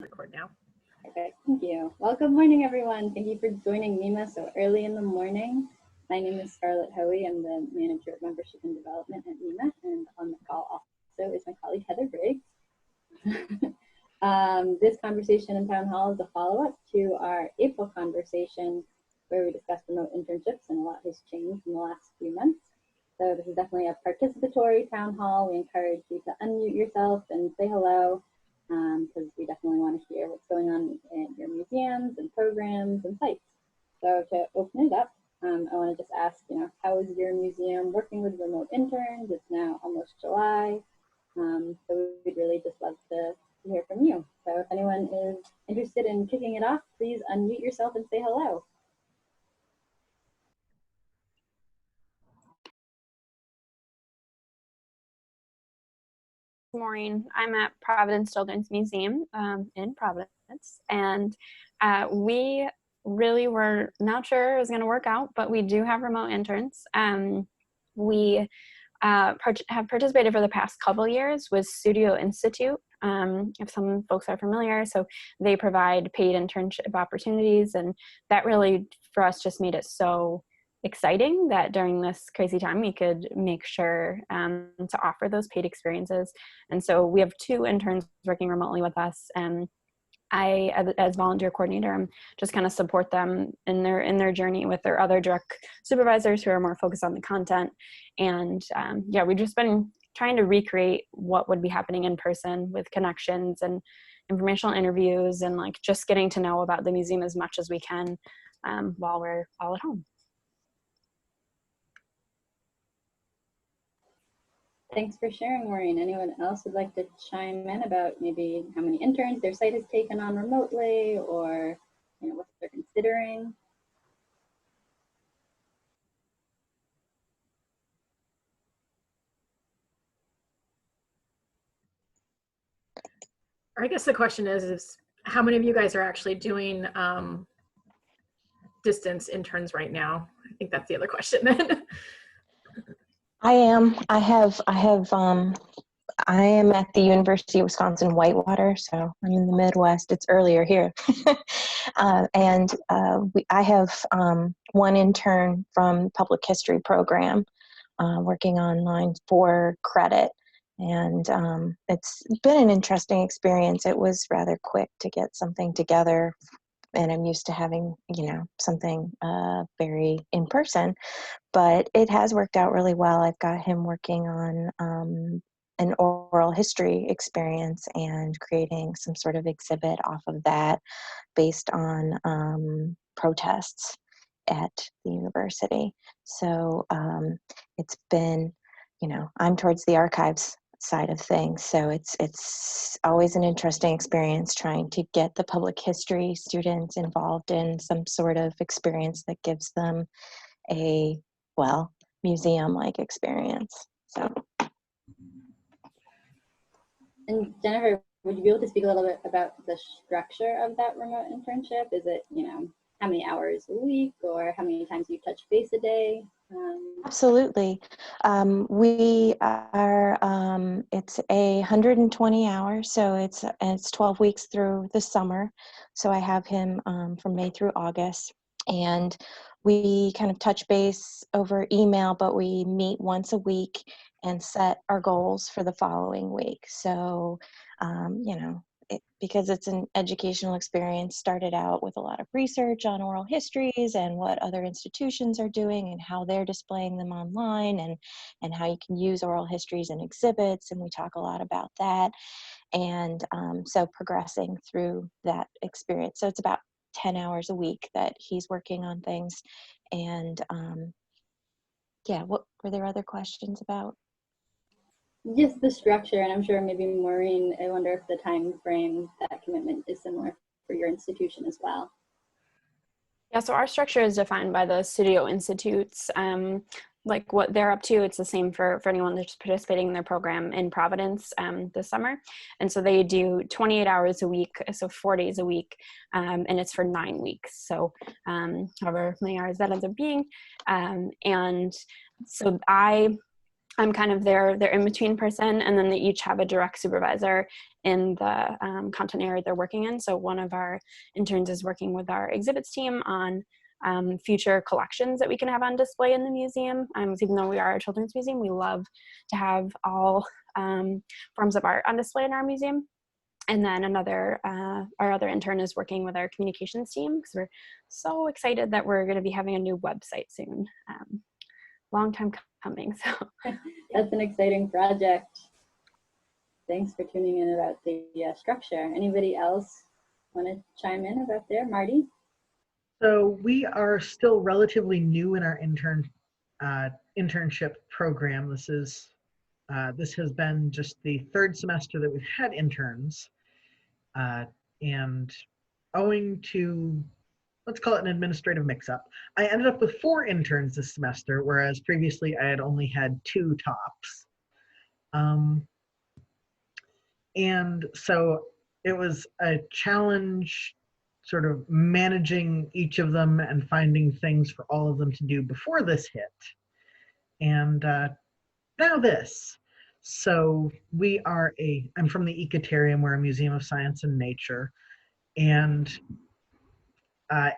Record now. Perfect, thank you. Well, good morning, everyone. Thank you for joining NEMA so early in the morning. My name is Scarlett Hoey. I'm the Manager of Membership and Development at NEMA, and on the call also is my colleague Heather Briggs. This conversation in Town Hall is a follow-up to our April conversation where we discussed remote internships, and a lot has changed in the last few months. So this is definitely a participatory town hall. We encourage you to unmute yourself and say hello, because we definitely want to hear what's going on in your museums and programs and sites. So to open it up, I want to just ask, how is your museum working with remote interns? It's now almost July, so we'd really just love to hear from you. So if anyone is interested in kicking it off, please unmute yourself and say hello. Maureen. I'm at Providence Children's Museum in Providence, and we really were not sure it was going to work out, but we do have remote interns. We have participated for the past couple years with Studio Institute, if some folks are familiar. So they provide paid internship opportunities, and that really, for us, just made it so exciting that during this crazy time we could make sure to offer those paid experiences. And so we have 2 interns working remotely with us, and I, as volunteer coordinator, just kind of support them in their journey with their other direct supervisors who are more focused on the content. And yeah, we've just been trying to recreate what would be happening in person with connections and informational interviews, and like just getting to know about the museum as much as we can while we're all at home. Thanks for sharing, Maureen. Anyone else would like to chime in about maybe how many interns their site has taken on remotely, or what they're considering? I guess the question is how many of you guys are actually doing distance interns right now? I think that's the other question then. I am. I am at the University of Wisconsin-Whitewater, so I'm in the Midwest. It's earlier here. I have one intern from public history program working online for credit. And it's been an interesting experience. It was rather quick to get something together, and I'm used to having, something very in person, but it has worked out really well. I've got him working on an oral history experience and creating some sort of exhibit off of that based on protests at the university. So it's been, I'm towards the archives side of things, so it's always an interesting experience trying to get the public history students involved in some sort of experience that gives them a museum-like experience. So, and Jennifer, would you be able to speak a little bit about the structure of that remote internship? Is it how many hours a week, or how many times you touch base a day? Absolutely. We are, it's 120 hours, so it's 12 weeks through the summer. So I have him from May through August, and we kind of touch base over email, but we meet once a week and set our goals for the following week. So, because it's an educational experience, started out with a lot of research on oral histories and what other institutions are doing and how they're displaying them online, and how you can use oral histories in exhibits, and we talk a lot about that. And so progressing through that experience. So it's about 10 hours a week that he's working on things. And yeah, what were there other questions about? Just the structure, and I'm sure maybe Maureen, I wonder if the time frame, that commitment is similar for your institution as well. Yeah, so our structure is defined by the Studio Institutes. Like what they're up to, it's the same for anyone that's participating in their program in Providence this summer. And so they do 28 hours a week, so 4 days a week, and it's for 9 weeks. So however many hours that ends up being. And so I'm kind of their in-between person, and then they each have a direct supervisor in the content area they're working in. So one of our interns is working with our exhibits team on future collections that we can have on display in the museum. Even though we are a children's museum, we love to have all forms of art on display in our museum. And then our other intern is working with our communications team, because we're so excited that we're going to be having a new website soon. Long time coming. So that's an exciting project. Thanks for tuning in about the structure. Anybody else want to chime in about there? Marty? So we are still relatively new in our internship program. This has been just the third semester that we've had interns, and owing to, let's call it an administrative mix-up, I ended up with 4 interns this semester, whereas previously I had only had 2 tops. And so it was a challenge sort of managing each of them and finding things for all of them to do before this hit. And now this. So I'm from the Ecotarium, we're a museum of science and nature. And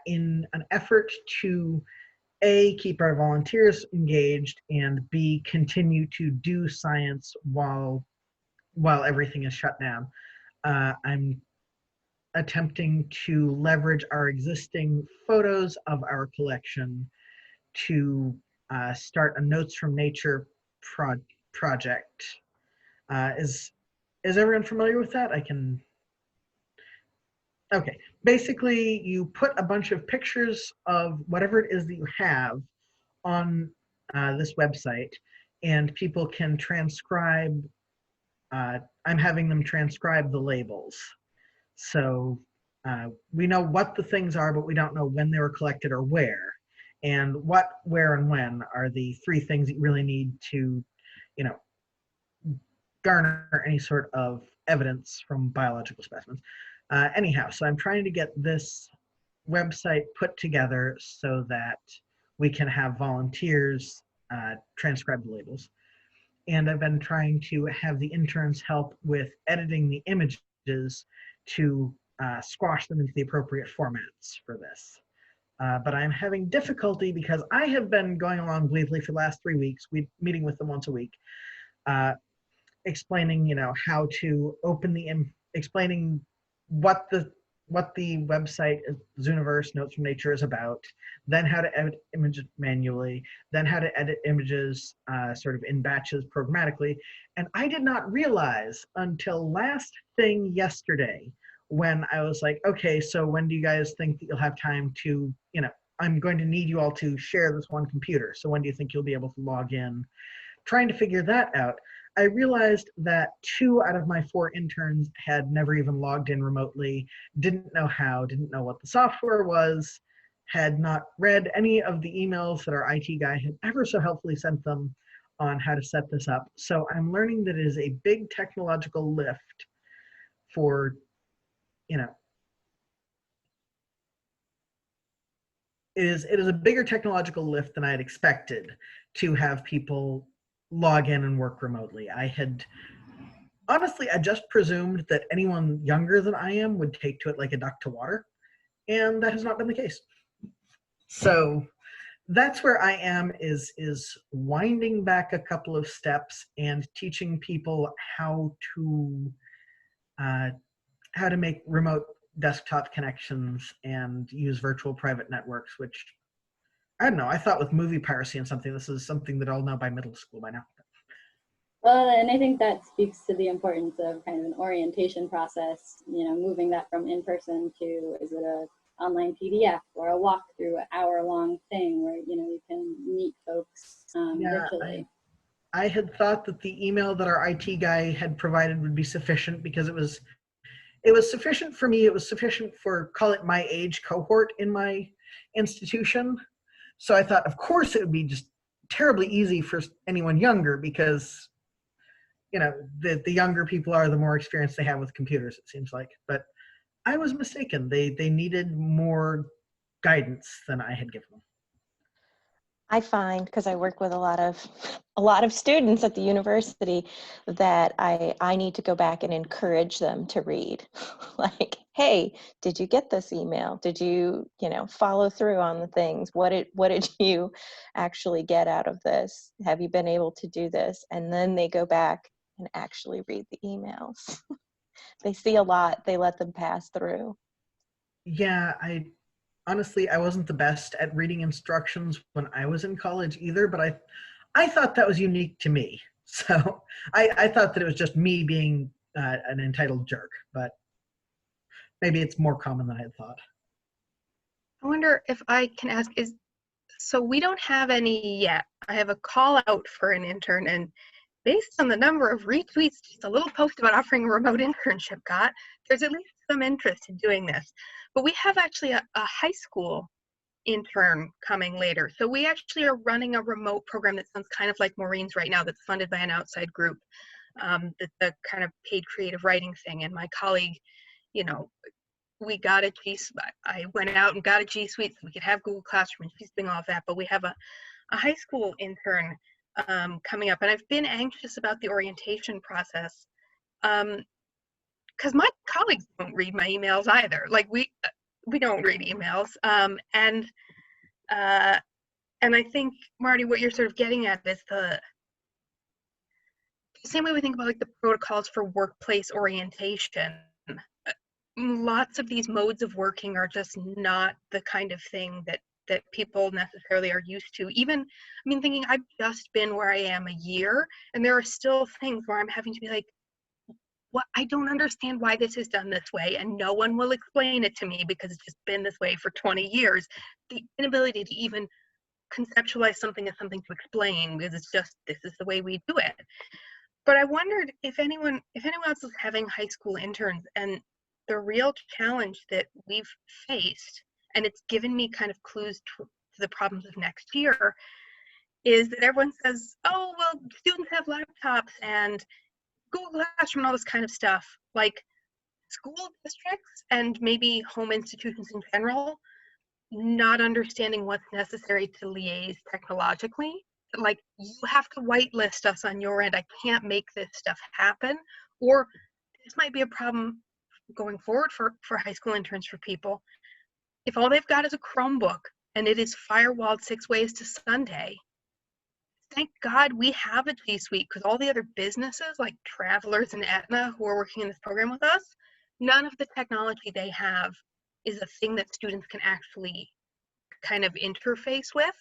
in an effort to A, keep our volunteers engaged, and B, continue to do science while everything is shut down, I'm attempting to leverage our existing photos of our collection to start a Notes from Nature project. Is everyone familiar with that? Okay, basically you put a bunch of pictures of whatever it is that you have on this website, and people can transcribe. I'm having them transcribe the labels. So we know what the things are, but we don't know when they were collected or where. And what, where, and when are the 3 things that you really need to, garner any sort of evidence from biological specimens. Anyhow, so I'm trying to get this website put together so that we can have volunteers transcribe the labels. And I've been trying to have the interns help with editing the images to squash them into the appropriate formats for this. But I'm having difficulty because I have been going along blithely for the last 3 weeks, meeting with them once a week, explaining, how to open explaining what the website Zooniverse Notes from Nature is about, then how to edit images manually, then how to edit images sort of in batches programmatically. And I did not realize until last thing yesterday, when I was like, okay, so when do you guys think that you'll have time to, I'm going to need you all to share this one computer. So when do you think you'll be able to log in? Trying to figure that out, I realized that 2 out of my 4 interns had never even logged in remotely, didn't know how, didn't know what the software was, had not read any of the emails that our IT guy had ever so helpfully sent them on how to set this up. So I'm learning that it is a big technological lift for, it is a bigger technological lift than I had expected to have people log in and work remotely. Honestly, I just presumed that anyone younger than I am would take to it like a duck to water, and that has not been the case. So that's where I am, is winding back a couple of steps and teaching people how to make remote desktop connections and use virtual private networks, which, I don't know, I thought with movie piracy and something, this is something that I'll know by middle school by now. Well, and I think that speaks to the importance of kind of an orientation process, moving that from in-person to, is it a online PDF or a walkthrough, an hour-long thing where, you can meet folks virtually. I had thought that the email that our IT guy had provided would be sufficient, because it was sufficient for me. It was sufficient for, call it, my age cohort in my institution. So I thought, of course, it would be just terribly easy for anyone younger, because the younger people are, the more experience they have with computers, it seems like. But I was mistaken. They needed more guidance than I had given them. I find, because I work with a lot of students at the university, that I need to go back and encourage them to read. Like, hey, did you get this email? Did you follow through on the things? What did you actually get out of this? Have you been able to do this? And then they go back and actually read the emails. They see a lot, they let them pass through. Yeah, honestly, I wasn't the best at reading instructions when I was in college either, but I thought that was unique to me. So I thought that it was just me being an entitled jerk, but maybe it's more common than I had thought. I wonder if I can ask, so we don't have any yet. I have a call out for an intern, and based on the number of retweets just a little post about offering a remote internship got, there's at least some interest in doing this. But we have actually a high school intern coming later. So we actually are running a remote program that sounds kind of like Maureen's right now, that's funded by an outside group, the kind of paid creative writing thing. And my colleague, we got I went out and got a G Suite so we could have Google Classroom, and she's doing all of that. But we have a high school intern coming up, and I've been anxious about the orientation process because my colleagues don't read my emails either. Like we don't read emails, and I think, Marty, what you're sort of getting at is the same way we think about like the protocols for workplace orientation. Lots of these modes of working are just not the kind of thing that people necessarily are used to. Even, thinking I've just been where I am a year, and there are still things where I'm having to be like, what? I don't understand why this is done this way, and no one will explain it to me because it's just been this way for 20 years. The inability to even conceptualize something as something to explain because it's just, this is the way we do it. But I wondered if anyone else is having high school interns, and the real challenge that we've faced, and it's given me kind of clues to the problems of next year, is that everyone says, oh, well, students have laptops and Google Classroom and all this kind of stuff. Like, school districts and maybe home institutions in general not understanding what's necessary to liaise technologically. Like, you have to whitelist us on your end. I can't make this stuff happen. Or this might be a problem going forward for high school interns, for people. If all they've got is a Chromebook and it is firewalled 6 ways to Sunday, thank God we have a G Suite, because all the other businesses like Travelers and Aetna who are working in this program with us, none of the technology they have is a thing that students can actually kind of interface with.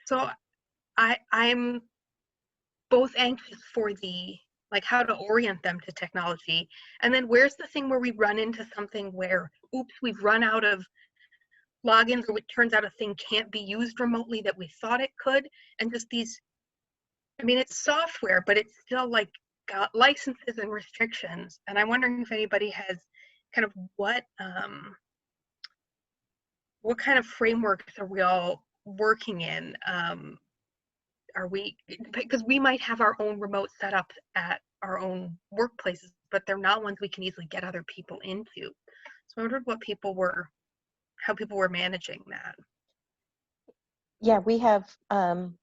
So I'm both anxious for the, like, how to orient them to technology, and then where's the thing where we run into something where, oops, we've run out of logins, or it turns out a thing can't be used remotely that we thought it could, and just these, it's software, but it's still like got licenses and restrictions. And I'm wondering if anybody has kind of what kind of frameworks are we all working in? Are we, because we might have our own remote setup at our own workplaces, but they're not ones we can easily get other people into. So I wondered how people were managing that. Yeah, we have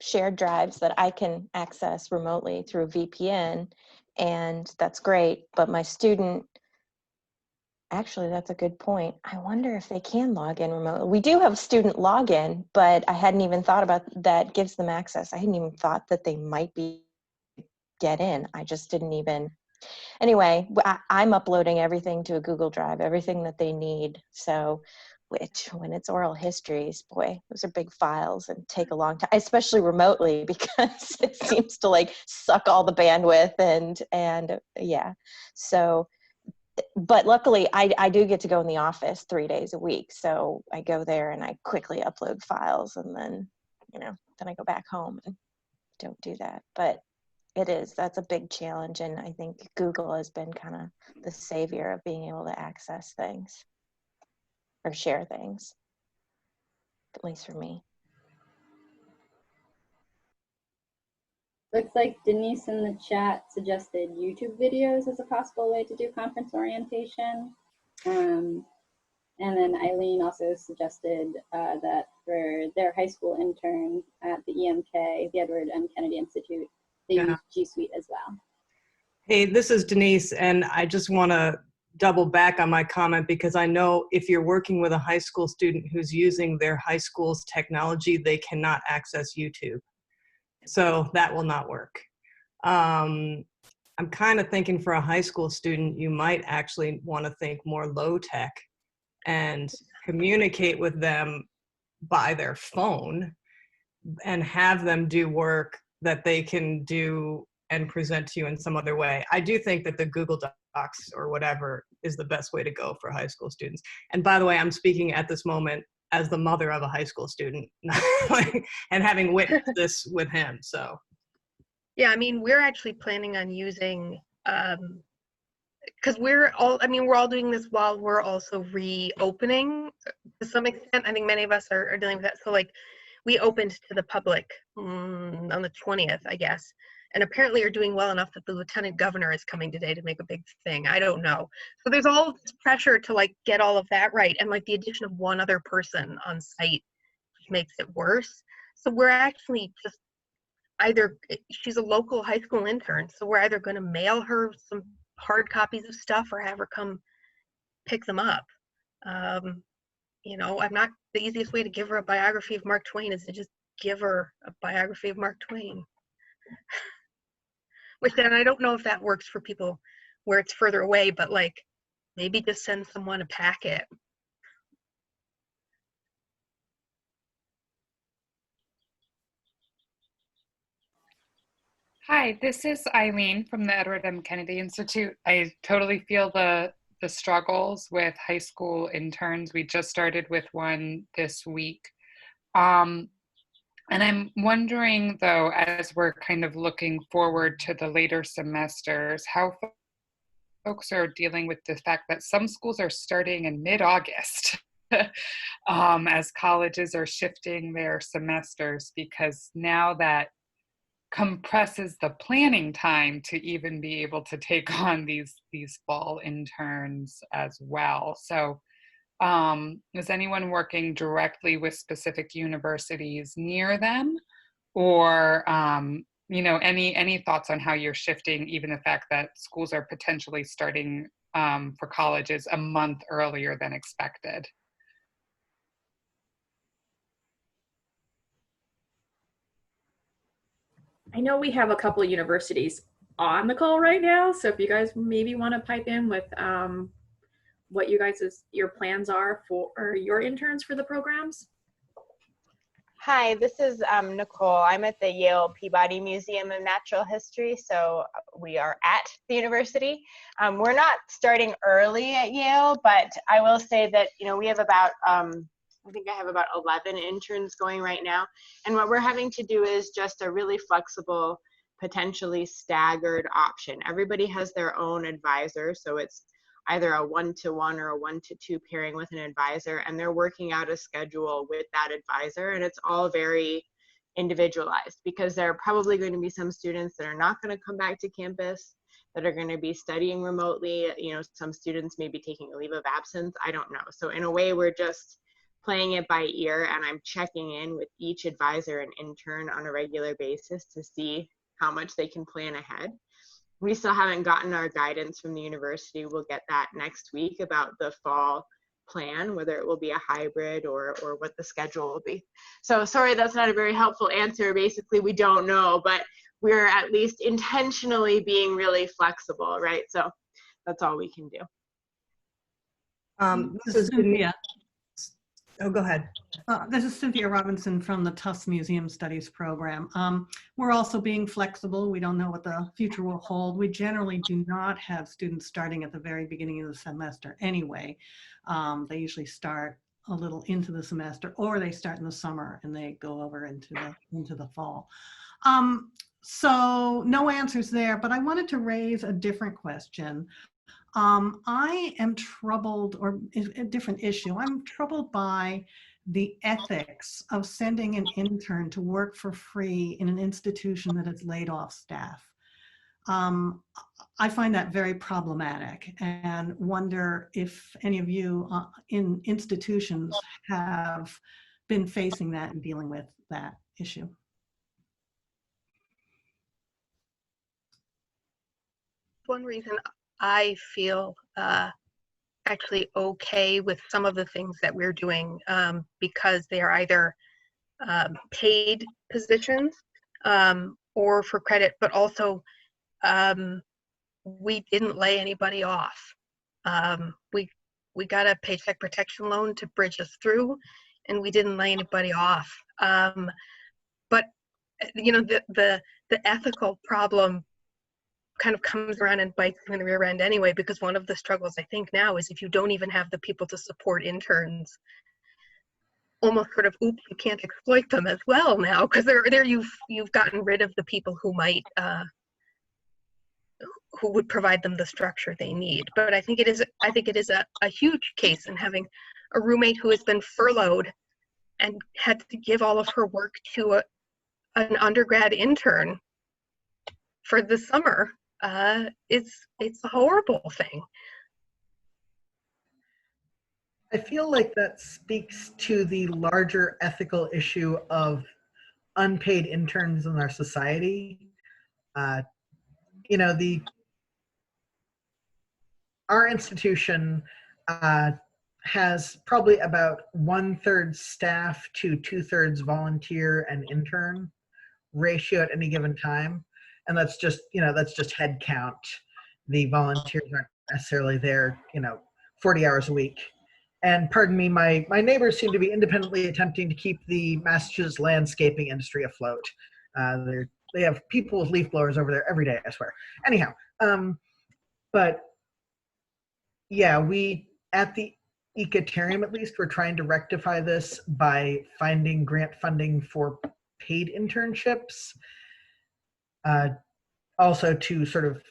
shared drives that I can access remotely through VPN, and that's great. But my student, actually, that's a good point. I wonder if they can log in remotely. We do have student login, but I hadn't even thought about that gives them access. I hadn't even thought that they might be get in. I just didn't even. Anyway, I'm uploading everything to a Google Drive, everything that they need. So, which when it's oral histories, boy, those are big files and take a long time, especially remotely, because it seems to like suck all the bandwidth and yeah. So, but luckily I do get to go in the office 3 days a week. So I go there and I quickly upload files, and then, then I go back home and don't do that. But that's a big challenge. And I think Google has been kind of the savior of being able to access things or share things, at least for me. Looks like Denise in the chat suggested YouTube videos as a possible way to do conference orientation. And And then Eileen also suggested that for their high school intern at the EMK, the Edward M. Kennedy Institute, they use G Suite as well. Hey, this is Denise, and I just want to double back on my comment because I know if you're working with a high school student who's using their high school's technology, they cannot access YouTube. So that will not work. I'm kind of thinking for a high school student, you might actually want to think more low tech and communicate with them by their phone and have them do work that they can do and present to you in some other way. I do think that the Google Docs or whatever is the best way to go for high school students. And by the way, I'm speaking at this moment as the mother of a high school student and having witnessed this with him, so. Yeah, I mean, we're actually planning on using, because we're all doing this while we're also reopening to some extent. I think many of us are dealing with that. So like, we opened to the public on the 20th, I guess. And apparently are doing well enough that the lieutenant governor is coming today to make a big thing. I don't know. So there's all this pressure to like get all of that right. And like the addition of one other person on site makes it worse. So we're actually just she's a local high school intern. So we're either going to mail her some hard copies of stuff or have her come pick them up. You know, the easiest way to give her a biography of Mark Twain is to just give her a biography of Mark Twain. Which then I don't know if that works for people where it's further away, but like maybe just send someone a packet. Hi, this is Eileen from the Edward M. Kennedy Institute. I totally feel the struggles with high school interns. We just started with one this week. And I'm wondering, though, as we're kind of looking forward to the later semesters, how folks are dealing with the fact that some schools are starting in mid-August as colleges are shifting their semesters, because now that compresses the planning time to even be able to take on these fall interns as well. So is anyone working directly with specific universities near them, or you know, any thoughts on how you're shifting even the fact that schools are potentially starting for colleges a month earlier than expected? I know we have a couple of universities on the call right now, so if you guys maybe want to pipe in with what your plans are for your interns for the programs. Hi, this is Nicole. I'm at the Yale Peabody Museum of Natural History, so we are at the university. We're not starting early at Yale, but I will say that, you know, we have about, I think I have about 11 interns going right now. And what we're having to do is just a really flexible, potentially staggered option. Everybody has their own advisor, so it's either a 1-to-1 or a 1-to-2 pairing with an advisor, and they're working out a schedule with that advisor, and it's all very individualized because there are probably going to be some students that are not going to come back to campus, that are going to be studying remotely. You know, some students may be taking a leave of absence. I don't know. So in a way, we're just playing it by ear, and I'm checking in with each advisor and intern on a regular basis to see how much they can plan ahead. We still haven't gotten our guidance from the university. We'll get that next week about the fall plan, whether it will be a hybrid or what the schedule will be. So sorry, that's not a very helpful answer. Basically, we don't know, but we're at least intentionally being really flexible, right? So that's all we can do. This is Cynthia. Oh, go ahead. This is Cynthia Robinson from the Tufts Museum Studies program. We're also being flexible. We don't know what the future will hold. We generally do not have students starting at the very beginning of the semester anyway. They usually start a little into the semester, or they start in the summer and they go over into the fall. So no answers there, but I wanted to raise a different question. I am troubled, or a different issue. I'm troubled by the ethics of sending an intern to work for free in an institution that has laid off staff. I find that very problematic and wonder if any of you in institutions have been facing that and dealing with that issue. One reason I feel actually okay with some of the things that we're doing because they are either paid positions or for credit, but also we didn't lay anybody off. We got a paycheck protection loan to bridge us through, and we didn't lay anybody off. But you know, the ethical problem kind of comes around and bites you in the rear end anyway, because one of the struggles I think now is if you don't even have the people to support interns, almost sort of, oops, you can't exploit them as well now, because there you've gotten rid of the people who might who would provide them the structure they need. But I think it is a huge case in having a roommate who has been furloughed and had to give all of her work to an undergrad intern for the summer. It's a horrible thing. I feel like that speaks to the larger ethical issue of unpaid interns in our society. You know, our institution has probably about 1/3 staff to 2/3 volunteer and intern ratio at any given time. And that's just, that's just head count. The volunteers aren't necessarily there, 40 hours a week. And pardon me, my neighbors seem to be independently attempting to keep the Massachusetts landscaping industry afloat. They have people with leaf blowers over there every day, I swear. Anyhow, but yeah, we, at the Ecotarium at least, we're trying to rectify this by finding grant funding for paid internships. Also to sort of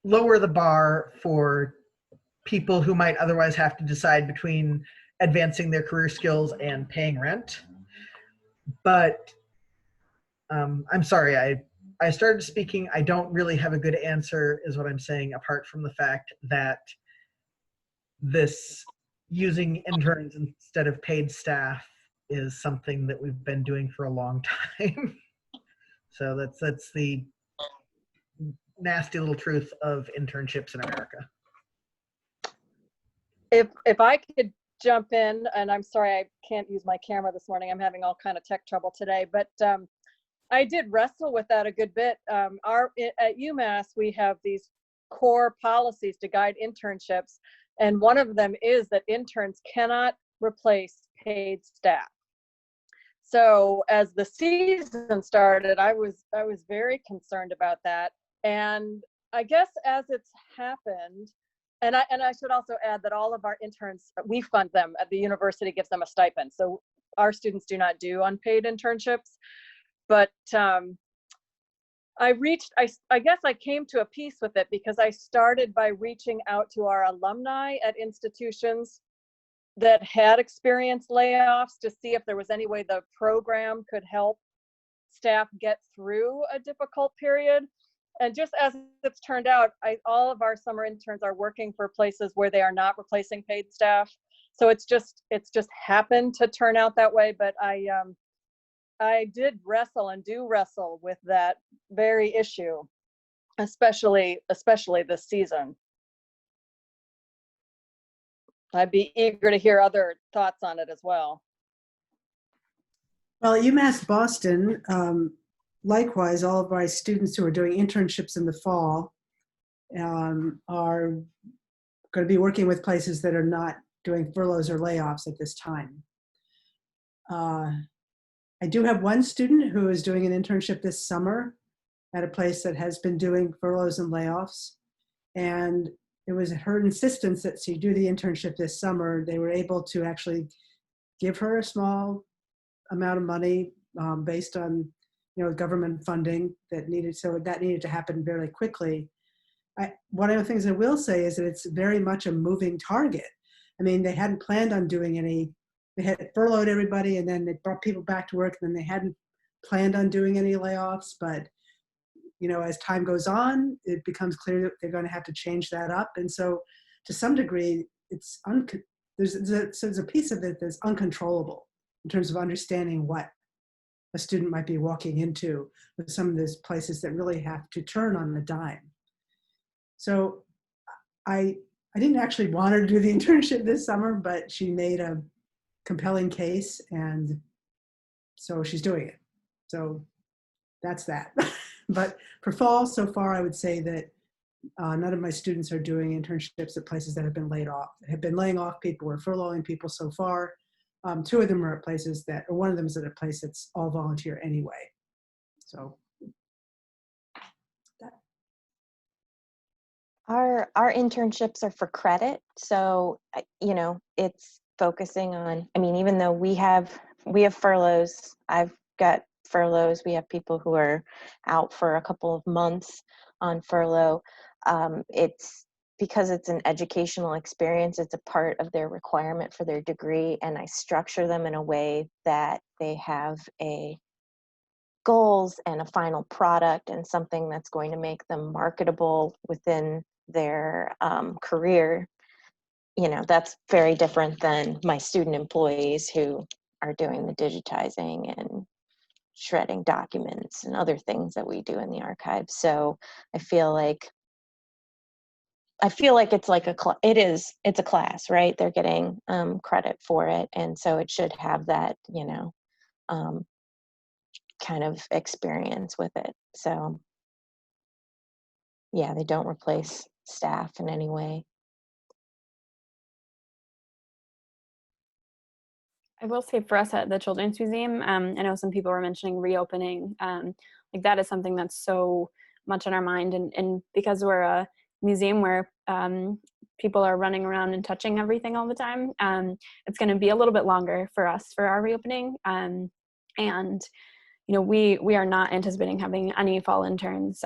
lower the bar for people who might otherwise have to decide between advancing their career skills and paying rent. But I'm sorry, I started speaking. I don't really have a good answer, is what I'm saying, apart from the fact that this using interns instead of paid staff is something that we've been doing for a long time. So that's the nasty little truth of internships in America. If I could jump in, and I'm sorry I can't use my camera this morning. I'm having all kind of tech trouble today, but I did wrestle with that a good bit. At UMass, we have these core policies to guide internships, and one of them is that interns cannot replace paid staff. So as the season started, I was very concerned about that. And I guess as it's happened, and I should also add that all of our interns, we fund them. At the university gives them a stipend. So our students do not do unpaid internships. But I guess I came to a peace with it because I started by reaching out to our alumni at institutions that had experienced layoffs to see if there was any way the program could help staff get through a difficult period. And just as it's turned out, all of our summer interns are working for places where they are not replacing paid staff. So it's just happened to turn out that way. But I did wrestle and do wrestle with that very issue, especially this season. I'd be eager to hear other thoughts on it as well. Well, at UMass Boston, likewise, all of our students who are doing internships in the fall are going to be working with places that are not doing furloughs or layoffs at this time. I do have one student who is doing an internship this summer at a place that has been doing furloughs and layoffs. And it was her insistence that she do the internship this summer. They were able to actually give her a small amount of money based on government funding that needed. So that needed to happen very quickly. One of the things I will say is that it's very much a moving target. I mean, they hadn't planned on doing any. They had furloughed everybody, and then they brought people back to work, and then they hadn't planned on doing any layoffs. But as time goes on, it becomes clear that they're going to have to change that up. And so to some degree, there's a piece of it that's uncontrollable in terms of understanding what a student might be walking into with some of these places that really have to turn on a dime. So I didn't actually want her to do the internship this summer, but she made a compelling case, and so she's doing it. So that's that. But for fall, so far, I would say that none of my students are doing internships at places that have been laid off. Have been laying off people or furloughing people so far. Two of them are at places that, or one of them is at a place that's all volunteer anyway. So that. Our internships are for credit, so it's focusing on. I mean, even though we have furloughs, I've got furloughs. We have people who are out for a couple of months on furlough. It's because it's an educational experience. It's a part of their requirement for their degree, and I structure them in a way that they have a goals and a final product and something that's going to make them marketable within their career. That's very different than my student employees who are doing the digitizing and shredding documents and other things that we do in the archive. So I feel like it's like it's a class, right? They're getting credit for it, and so it should have that kind of experience with it. So yeah, they don't replace staff in any way. I will say for us at the Children's Museum, I know some people were mentioning reopening. Like that is something that's so much on our mind, and because we're a museum where people are running around and touching everything all the time, it's going to be a little bit longer for us for our reopening. And we are not anticipating having any fall interns.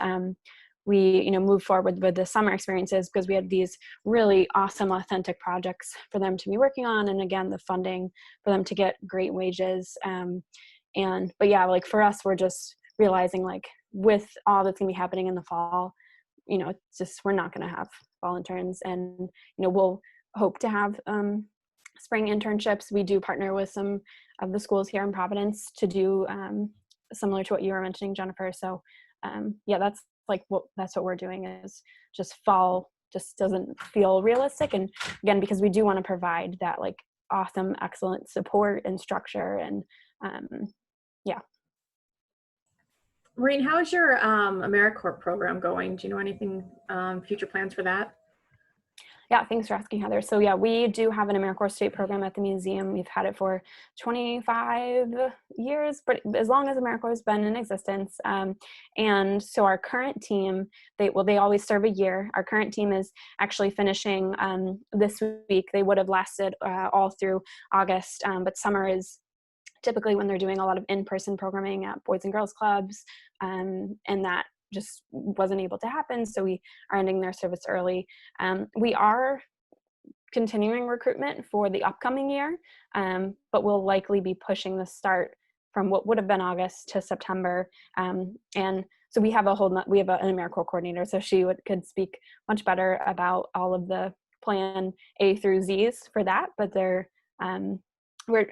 We move forward with the summer experiences because we had these really awesome, authentic projects for them to be working on, and again, the funding for them to get great wages. But yeah, like for us, we're just realizing, like, with all that's gonna be happening in the fall, it's just, we're not gonna have fall interns, and we'll hope to have spring internships. We do partner with some of the schools here in Providence to do similar to what you were mentioning, Jennifer. So yeah, that's what we're doing, is just fall just doesn't feel realistic. And again, because we do want to provide that like awesome, excellent support and structure, and yeah. Maureen, how is your AmeriCorps program going? Do you know anything, future plans for that? Yeah, thanks for asking, Heather. So yeah, we do have an AmeriCorps state program at the museum. We've had it for 25 years, but as long as AmeriCorps has been in existence. And so our current team, they always serve a year. Our current team is actually finishing this week. They would have lasted all through August, but summer is typically when they're doing a lot of in-person programming at Boys and Girls Clubs, and that just wasn't able to happen, so we are ending their service early. We are continuing recruitment for the upcoming year, but we'll likely be pushing the start from what would have been August to September. And so we have an AmeriCorps coordinator, so she could speak much better about all of the plan A through Z's for that, but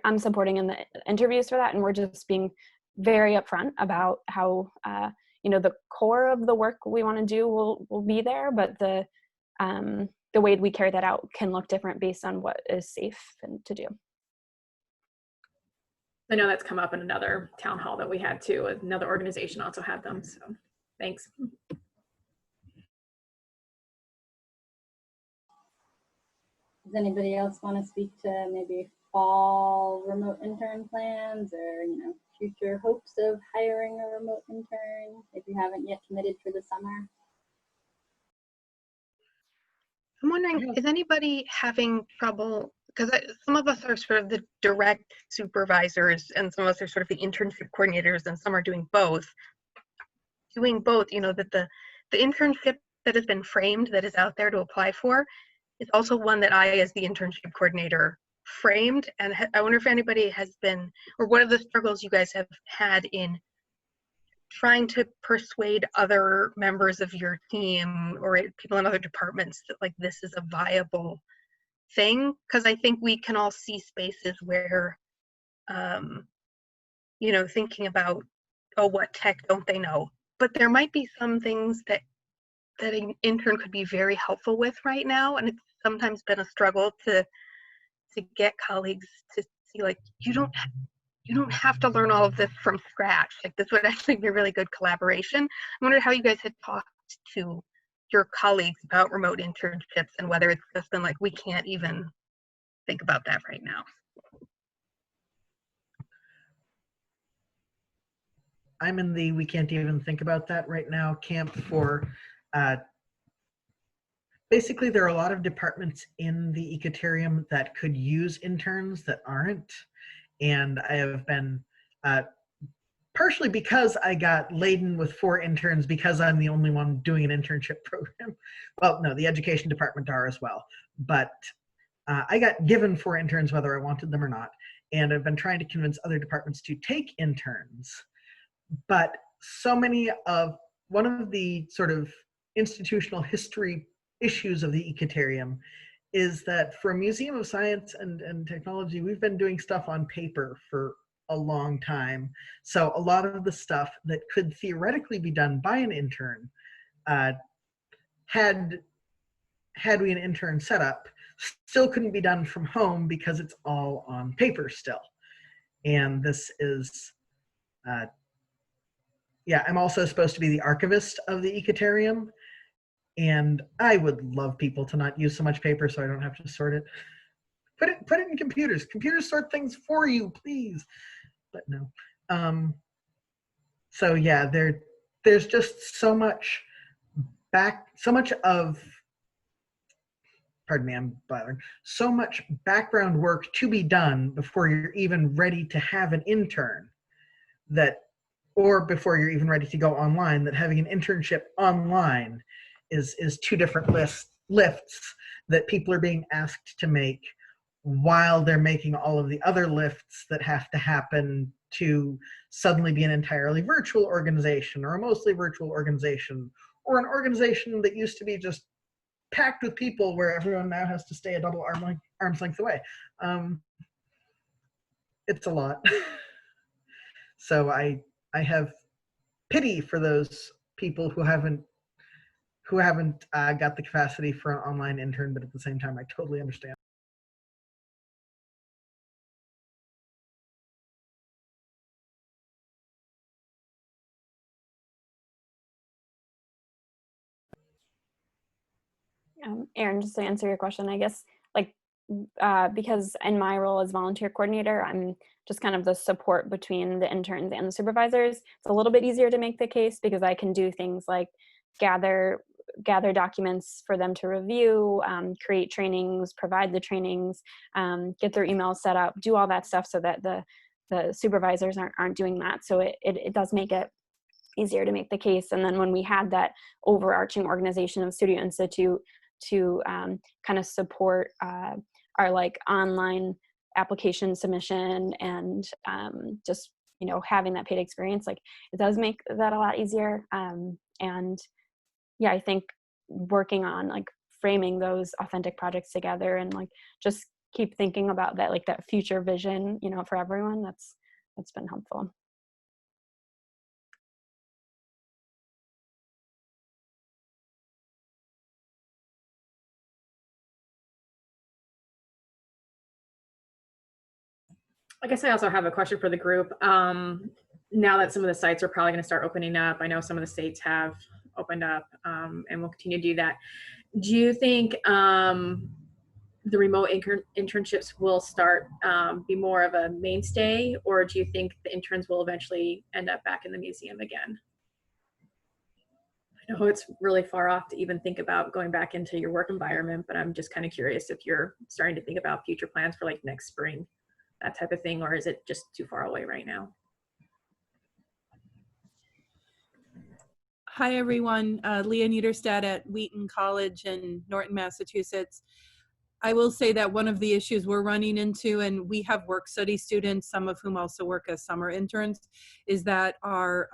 I'm supporting in the interviews for that, and we're just being very upfront about how the core of the work we want to do will be there, but the way we carry that out can look different based on what is safe to do. I know that's come up in another town hall that we had too. Another organization also had them, so thanks. Does anybody else want to speak to maybe fall remote intern plans, or future hopes of hiring a remote intern if you haven't yet committed for the summer? I'm wondering, is anybody having trouble, because some of us are sort of the direct supervisors and some of us are sort of the internship coordinators, and some are doing both, that the internship that has been framed, that is out there to apply for, is also one that I, as the internship coordinator, framed. And I wonder if anybody has been, or what are the struggles you guys have had in trying to persuade other members of your team or people in other departments that like this is a viable thing, because I think we can all see spaces where you know, thinking about, oh, what tech don't they know, but there might be some things that an intern could be very helpful with right now, and it's sometimes been a struggle to get colleagues to see like you don't have to learn all of this from scratch. Like this would actually be a really good collaboration. I wonder how you guys had talked to your colleagues about remote internships and whether it's just been like we can't even think about that right now. I'm in the we can't even think about that right now camp for basically there are a lot of departments in the ecotarium that could use interns that aren't, and I have been partially because I got laden with 4 interns because I'm the only one doing an internship program. Well, no, the education department are as well, but I got given 4 interns whether I wanted them or not, and I've been trying to convince other departments to take interns. But so many of one of the sort of institutional history issues of the ecotarium is that for a museum of science and technology, we've been doing stuff on paper for a long time. So a lot of the stuff that could theoretically be done by an intern, had we an intern set up, still couldn't be done from home because it's all on paper still. And this is, yeah, I'm also supposed to be the archivist of the ecotarium, and I would love people to not use so much paper so I don't have to sort it. Put it in computers. Computers sort things for you, please. But no. So yeah, there's just so much of, pardon me, I'm blathering, so much background work to be done before you're even ready to have an intern or before you're even ready to go online, that having an internship online is 2 different lifts that people are being asked to make while they're making all of the other lifts that have to happen to suddenly be an entirely virtual organization or a mostly virtual organization or an organization that used to be just packed with people where everyone now has to stay a double arm's length away. It's a lot. So I have pity for those people who haven't got the capacity for an online intern, but at the same time, I totally understand. Erin, just to answer your question, I guess, like, because in my role as volunteer coordinator, I'm just kind of the support between the interns and the supervisors. It's a little bit easier to make the case because I can do things like gather documents for them to review, create trainings, provide the trainings, get their emails set up, do all that stuff so that the supervisors aren't doing that. So it does make it easier to make the case. And then when we had that overarching organization of Studio Institute to kind of support our like online application submission and just, you know, having that paid experience, like it does make that a lot easier. And yeah, I think working on like framing those authentic projects together and like just keep thinking about that, like that future vision, you know, for everyone, that's been helpful. I guess I also have a question for the group. Now that some of the sites are probably going to start opening up, I know some of the states have opened up and will continue to do that. Do you think the remote internships will start be more of a mainstay, or do you think the interns will eventually end up back in the museum again? I know it's really far off to even think about going back into your work environment, but I'm just kind of curious if you're starting to think about future plans for like next spring, that type of thing, or is it just too far away right now? Hi, everyone. Leah Niederstadt at Wheaton College in Norton, Massachusetts. I will say that one of the issues we're running into, and we have work study students, some of whom also work as summer interns, is that our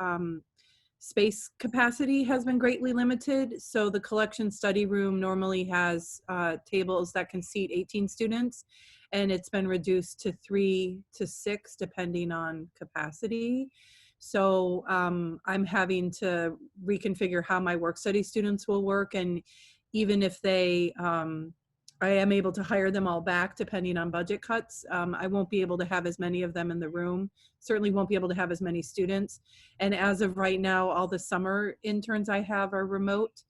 space capacity has been greatly limited. So the collection study room normally has tables that can seat 18 students, and it's been reduced to 3 to 6 depending on capacity. So I'm having to reconfigure how my work study students will work, and even if they I am able to hire them all back depending on budget cuts. I won't be able to have as many of them in the room. Certainly won't be able to have as many students. And as of right now, all the summer interns I have are remote.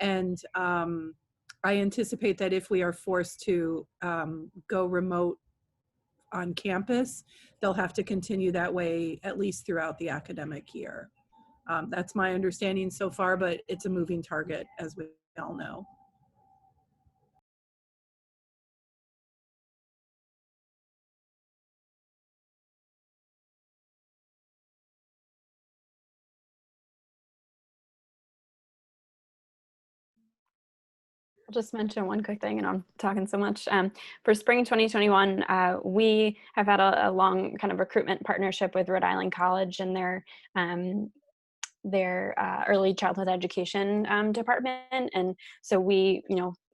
And I anticipate that if we are forced to go remote on campus, they'll have to continue that way at least throughout the academic year. That's my understanding so far, but it's a moving target, as we all know. I'll just mention one quick thing, and I'm talking so much. For spring 2021, we have had a long kind of recruitment partnership with Rhode Island College and their early childhood education department. And so we,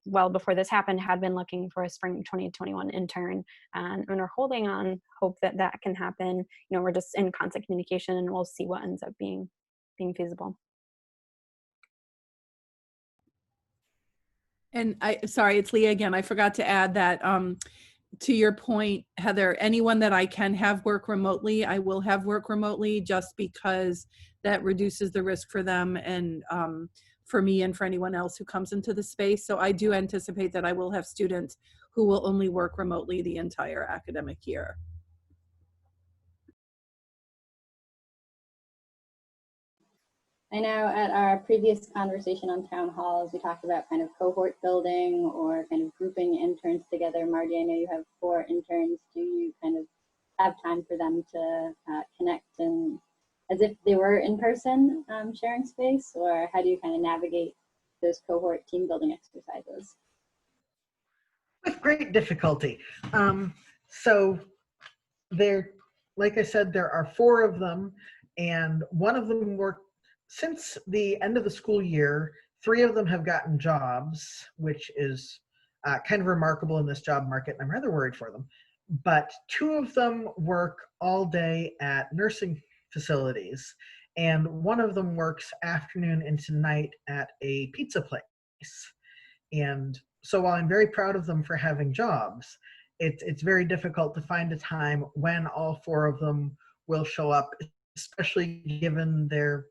well before this happened, had been looking for a spring 2021 intern, and are holding on hope that that can happen. We're just in constant communication, and we'll see what ends up being feasible. And sorry, it's Leah again. I forgot to add that to your point, Heather, anyone that I can have work remotely, I will have work remotely, just because that reduces the risk for them and for me and for anyone else who comes into the space. So I do anticipate that I will have students who will only work remotely the entire academic year. I know at our previous conversation on town halls, we talked about kind of cohort building or kind of grouping interns together. Margie, I know you have 4 interns. Do you kind of have time for them to connect and as if they were in person sharing space, or how do you kind of navigate those cohort team building exercises? With great difficulty. So there, like I said, there are 4 of them, and one of them worked since the end of the school year. 3 of them have gotten jobs, which is kind of remarkable in this job market, and I'm rather worried for them. But 2 of them work all day at nursing facilities, and one of them works afternoon into night at a pizza place. And so while I'm very proud of them for having jobs, it's very difficult to find a time when all 4 of them will show up, especially given their,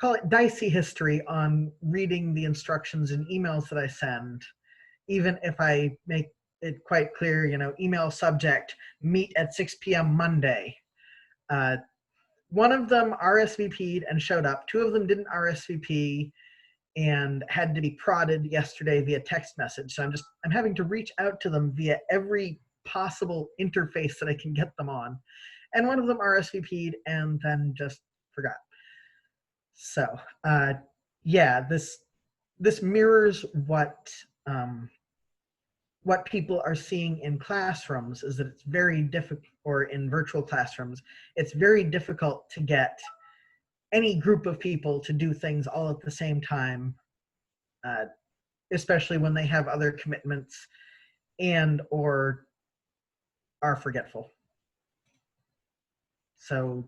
call it dicey history on reading the instructions in emails that I send. Even if I make it quite clear, email subject, meet at 6 p.m. Monday. One of them RSVP'd and showed up. 2 of them didn't RSVP and had to be prodded yesterday via text message. So I'm having to reach out to them via every possible interface that I can get them on. And one of them RSVP'd and then just forgot. So yeah, this mirrors what people are seeing in classrooms, is that it's very difficult, or in virtual classrooms, it's very difficult to get any group of people to do things all at the same time, especially when they have other commitments and or are forgetful. So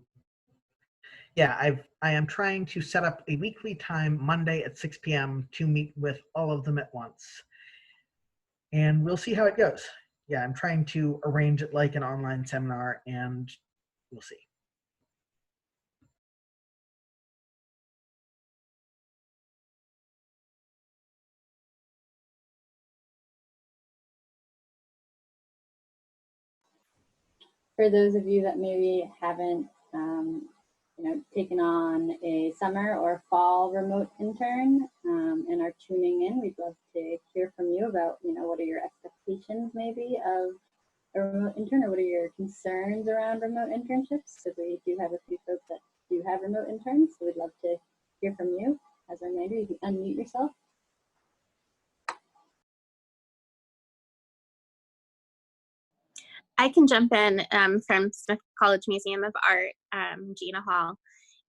yeah, I am trying to set up a weekly time, Monday at 6 p.m. to meet with all of them at once. And we'll see how it goes. Yeah, I'm trying to arrange it like an online seminar, and we'll see. For those of you that maybe haven't taken on a summer or fall remote intern and are tuning in, we'd love to hear from you about what are your expectations maybe of a remote intern, or what are your concerns around remote internships, because we do have a few folks that do have remote interns, so we'd love to hear from you. As a reminder, you can unmute yourself. I can jump in from Smith College Museum of Art, Gina Hall.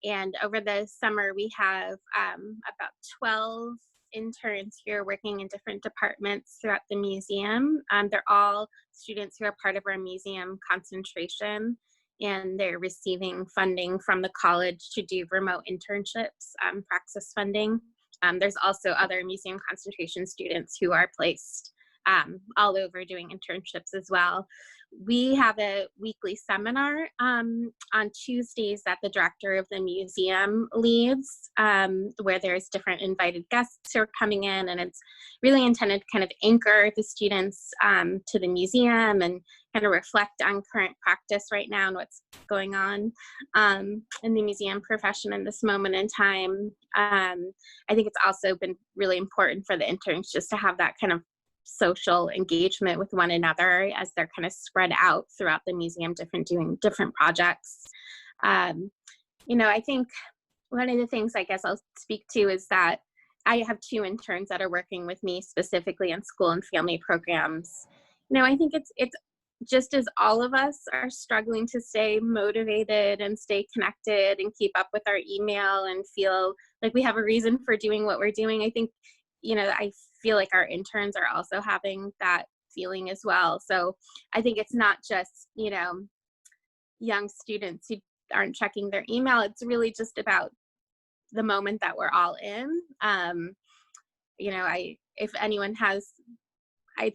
And over the summer, we have about 12 interns here working in different departments throughout the museum. They're all students who are part of our museum concentration, and they're receiving funding from the college to do remote internships, praxis funding. There's also other museum concentration students who are placed all over doing internships as well. We have a weekly seminar on Tuesdays that the director of the museum leads, where there's different invited guests who are coming in, and it's really intended to kind of anchor the students to the museum and kind of reflect on current practice right now and what's going on in the museum profession in this moment in time. I think it's also been really important for the interns just to have that kind of social engagement with one another as they're kind of spread out throughout the museum, doing different projects. You know, I think one of the things I guess I'll speak to is that I have 2 interns that are working with me specifically in school and family programs. You know, I think it's just as all of us are struggling to stay motivated and stay connected and keep up with our email and feel like we have a reason for doing what we're doing, I think, you know, I feel like our interns are also having that feeling as well. So I think it's not just, you know, young students who aren't checking their email. It's really just about the moment that we're all in. You know, if anyone has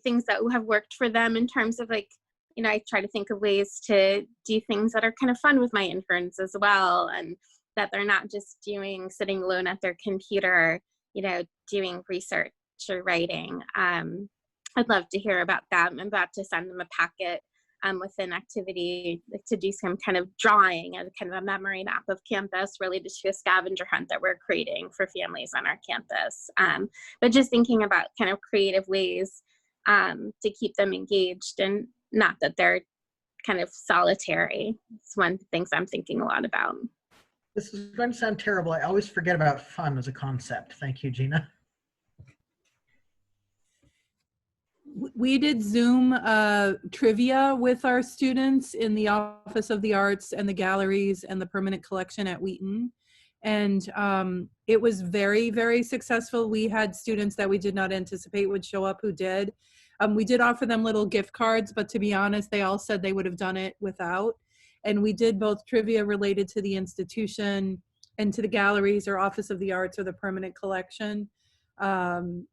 things that have worked for them in terms of like, you know, I try to think of ways to do things that are kind of fun with my interns as well, and that they're not just sitting alone at their computer, you know, doing research or writing. I'd love to hear about that. I'm about to send them a packet with an activity to do some kind of drawing and kind of a memory map of campus related to a scavenger hunt that we're creating for families on our campus. But just thinking about kind of creative ways to keep them engaged, and not that they're kind of solitary. It's one of the things I'm thinking a lot about. This is going to sound terrible. I always forget about fun as a concept. Thank you, Gina. We did Zoom trivia with our students in the Office of the Arts and the Galleries and the Permanent Collection at Wheaton. And it was very, very successful. We had students that we did not anticipate would show up who did. We did offer them little gift cards, but to be honest, they all said they would have done it without. And we did both trivia related to the institution and to the galleries or Office of the Arts or the Permanent Collection. And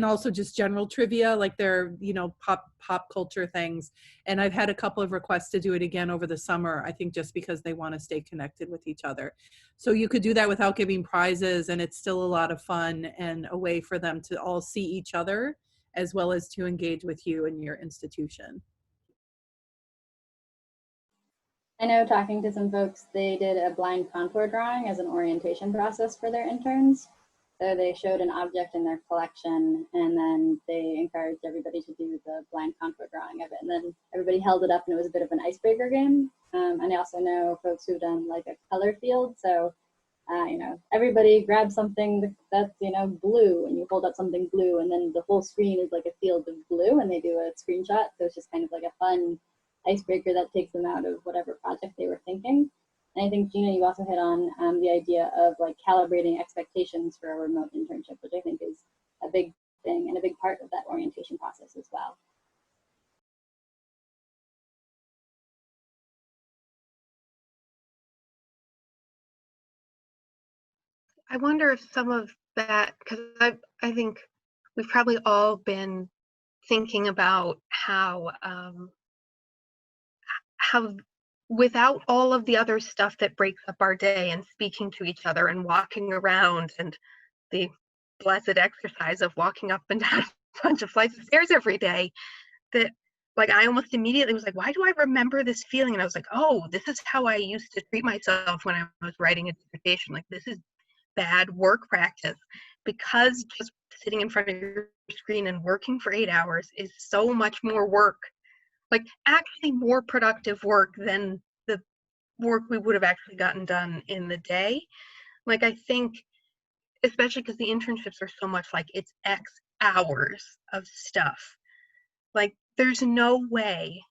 also just general trivia, like their, you know, pop culture things. And I've had a couple of requests to do it again over the summer, I think just because they want to stay connected with each other. So you could do that without giving prizes, and it's still a lot of fun and a way for them to all see each other as well as to engage with you and your institution. I know, talking to some folks, they did a blind contour drawing as an orientation process for their interns. So they showed an object in their collection, and then they encouraged everybody to do the blind contour drawing of it. And then everybody held it up, and it was a bit of an icebreaker game. And I also know folks who've done like a color field. So, you know, everybody grabs something that's, you know, blue, and you hold up something blue, and then the whole screen is like a field of blue, and they do a screenshot. So it's just kind of like a fun icebreaker that takes them out of whatever project they were thinking. And I think, Gina, you also hit on the idea of like calibrating expectations for a remote internship, which I think is a big thing and a big part of that orientation process as well. I wonder if some of that, because I think we've probably all been thinking about how without all of the other stuff that breaks up our day and speaking to each other and walking around and the blessed exercise of walking up and down a bunch of flights of stairs every day, that like I almost immediately was like, why do I remember this feeling? And I was like, oh, this is how I used to treat myself when I was writing a dissertation. Like, this is bad work practice, because just sitting in front of your screen and working for 8 hours is so much more work, like actually more productive work than the work we would have actually gotten done in the day. Like, I think, especially because the internships are so much like it's X hours of stuff. Like, there's no way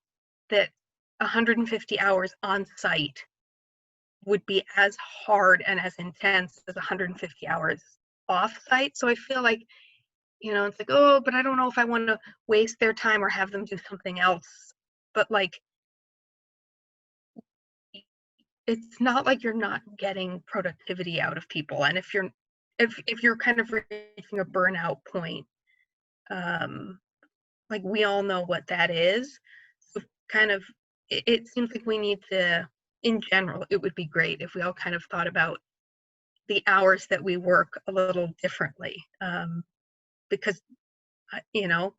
that 150 hours on site would be as hard and as intense as 150 hours off site. So I feel like, you know, it's like, oh, but I don't know if I want to waste their time or have them do something else. But like, it's not like you're not getting productivity out of people. And if you're kind of reaching a burnout point, like we all know what that is. So kind of, it seems like we need to, in general, it would be great if we all kind of thought about the hours that we work a little differently. Because, you know,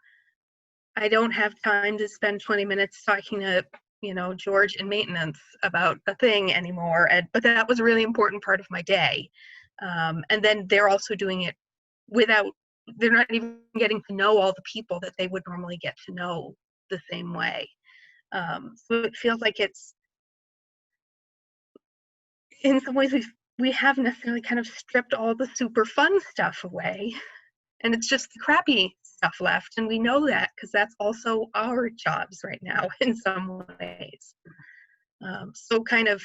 I don't have time to spend 20 minutes talking to, you know, George in maintenance about a thing anymore. But that was a really important part of my day. And then they're also doing it without, they're not even getting to know all the people that they would normally get to know the same way. So it feels like it's, in some ways, we haven't necessarily kind of stripped all the super fun stuff away. And it's just the crappy stuff left. And we know that because that's also our jobs right now in some ways. So kind of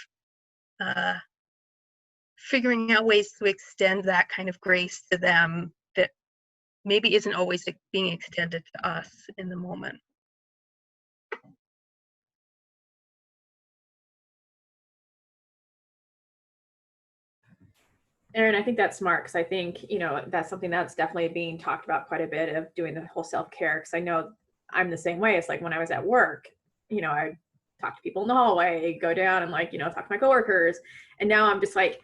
figuring out ways to extend that kind of grace to them that maybe isn't always being extended to us in the moment. Erin, I think that's smart because I think, you know, that's something that's definitely being talked about quite a bit, of doing the whole self-care. Because I know I'm the same way. It's like when I was at work, you know, I talk to people in the hallway, go down and like, you know, talk to my coworkers. And now I'm just like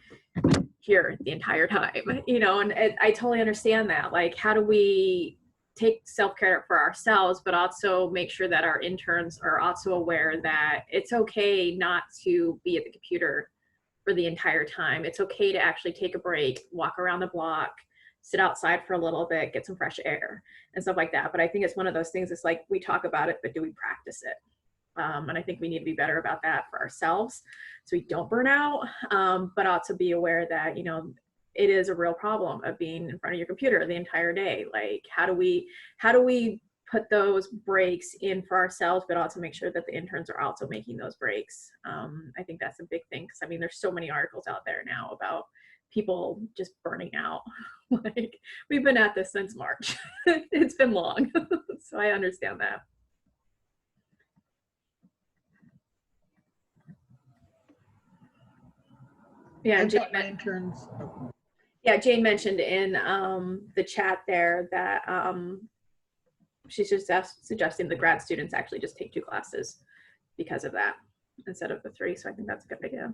here the entire time, you know, and I totally understand that. Like, how do we take self-care for ourselves, but also make sure that our interns are also aware that it's okay not to be at the computer for the entire time. It's okay to actually take a break, walk around the block, sit outside for a little bit, get some fresh air and stuff like that. But I think it's one of those things, it's like we talk about it, but do we practice it? And I think we need to be better about that for ourselves so we don't burn out, but also be aware that, you know, it is a real problem of being in front of your computer the entire day. Like, how do we put those breaks in for ourselves, but also make sure that the interns are also making those breaks? I think that's a big thing, because I mean, there's so many articles out there now about people just burning out. Like, we've been at this since March. It's been long. So I understand that. Yeah, Jane mentioned in the chat there that she's just suggesting the grad students actually just take 2 classes because of that instead of the 3. So I think that's a good idea.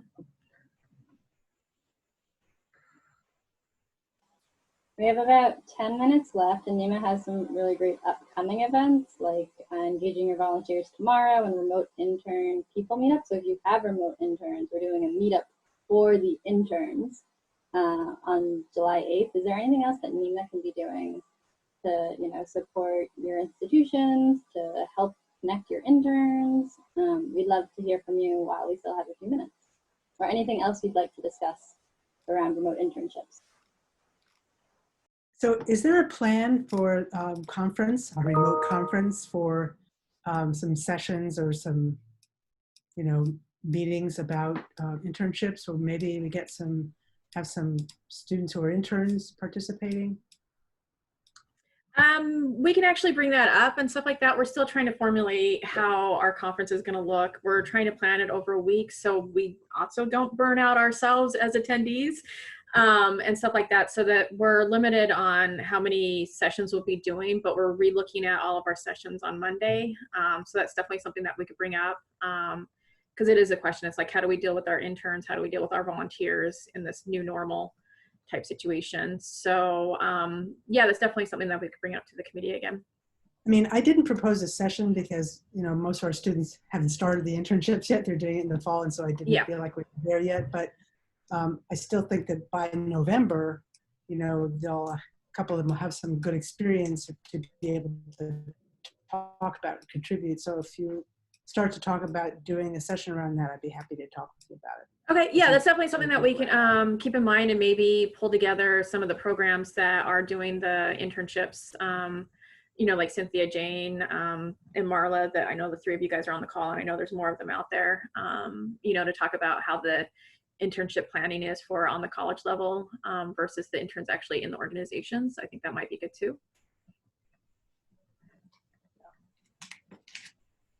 We have about 10 minutes left, and NEMA has some really great upcoming events like Engaging Your Volunteers tomorrow and Remote Intern People Meetup. So if you have remote interns, we're doing a meetup for the interns on July 8th. Is there anything else that NEMA can be doing to, you know, support your institutions, to help connect your interns? We'd love to hear from you while we still have a few minutes. Or anything else you'd like to discuss around remote internships. So is there a plan for a remote conference for some sessions or some, you know, meetings about internships, or maybe we have some students who are interns participating? We can actually bring that up and stuff like that. We're still trying to formulate how our conference is going to look. We're trying to plan it over a week so we also don't burn out ourselves as attendees, and stuff like that, so that we're limited on how many sessions we'll be doing, but we're re-looking at all of our sessions on Monday. So that's definitely something that we could bring up, because it is a question. It's like, how do we deal with our interns? How do we deal with our volunteers in this new normal type situation? So yeah, that's definitely something that we could bring up to the committee again. I mean, I didn't propose a session because, you know, most of our students haven't started the internships yet. They're doing it in the fall, and so I didn't feel like we're there yet. But I still think that by November, you know, a couple of them will have some good experience to be able to talk about and contribute. So if you start to talk about doing a session around that, I'd be happy to talk with you about it. Okay, yeah, that's definitely something that we can keep in mind, and maybe pull together some of the programs that are doing the internships. You know, like Cynthia, Jane, and Marla, that I know the 3 of you guys are on the call, and I know there's more of them out there, you know, to talk about how the internship planning is for on the college level versus the interns actually in the organizations. I think that might be good too.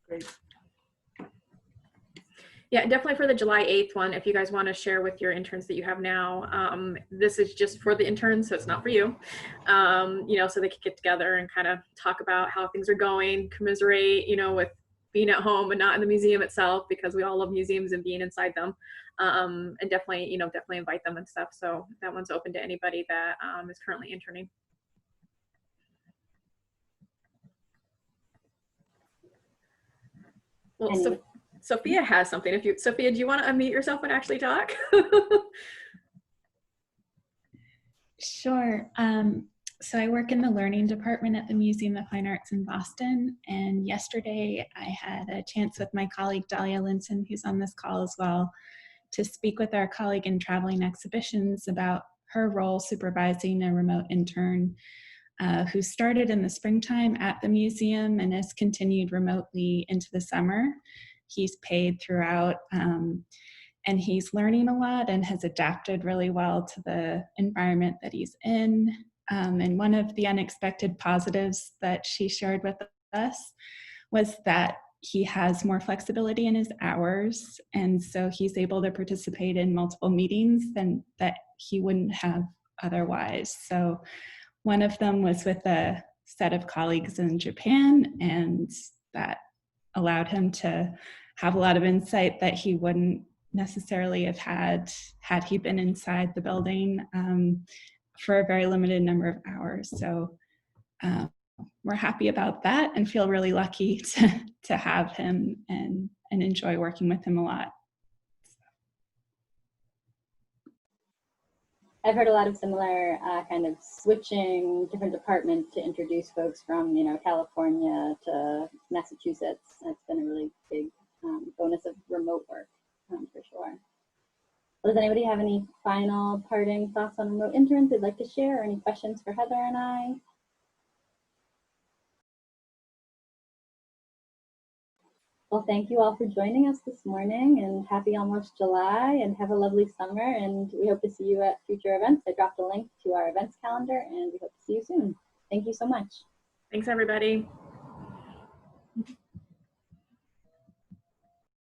Great. Yeah, definitely for the July 8th one, if you guys want to share with your interns that you have now, this is just for the interns, so it's not for you. You know, so they could get together and kind of talk about how things are going, commiserate, you know, with being at home and not in the museum itself, because we all love museums and being inside them. And definitely, you know, definitely invite them and stuff. So that one's open to anybody that is currently interning. Well, so Sophia has something. If you, Sophia, do you want to unmute yourself and actually talk? Sure. So I work in the learning department at the Museum of Fine Arts in Boston. And yesterday I had a chance with my colleague, Dahlia Linson, who's on this call as well, to speak with our colleague in traveling exhibitions about her role supervising a remote intern who started in the springtime at the museum and has continued remotely into the summer. He's paid throughout, and he's learning a lot and has adapted really well to the environment that he's in. And one of the unexpected positives that she shared with us was that he has more flexibility in his hours, and so he's able to participate in multiple meetings than that he wouldn't have otherwise. So one of them was with a set of colleagues in Japan, and that allowed him to have a lot of insight that he wouldn't necessarily have had he been inside the building for a very limited number of hours. So we're happy about that and feel really lucky to have him and enjoy working with him a lot. I've heard a lot of similar kind of switching different departments to introduce folks from, you know, California to Massachusetts. It's been a really big bonus of remote work, for sure. Well, does anybody have any final parting thoughts on remote interns they'd like to share, or any questions for Heather and I? Well, thank you all for joining us this morning, and happy almost July, and have a lovely summer, and we hope to see you at future events. I dropped a link to our events calendar, and we hope to see you soon. Thank you so much. Thanks, everybody.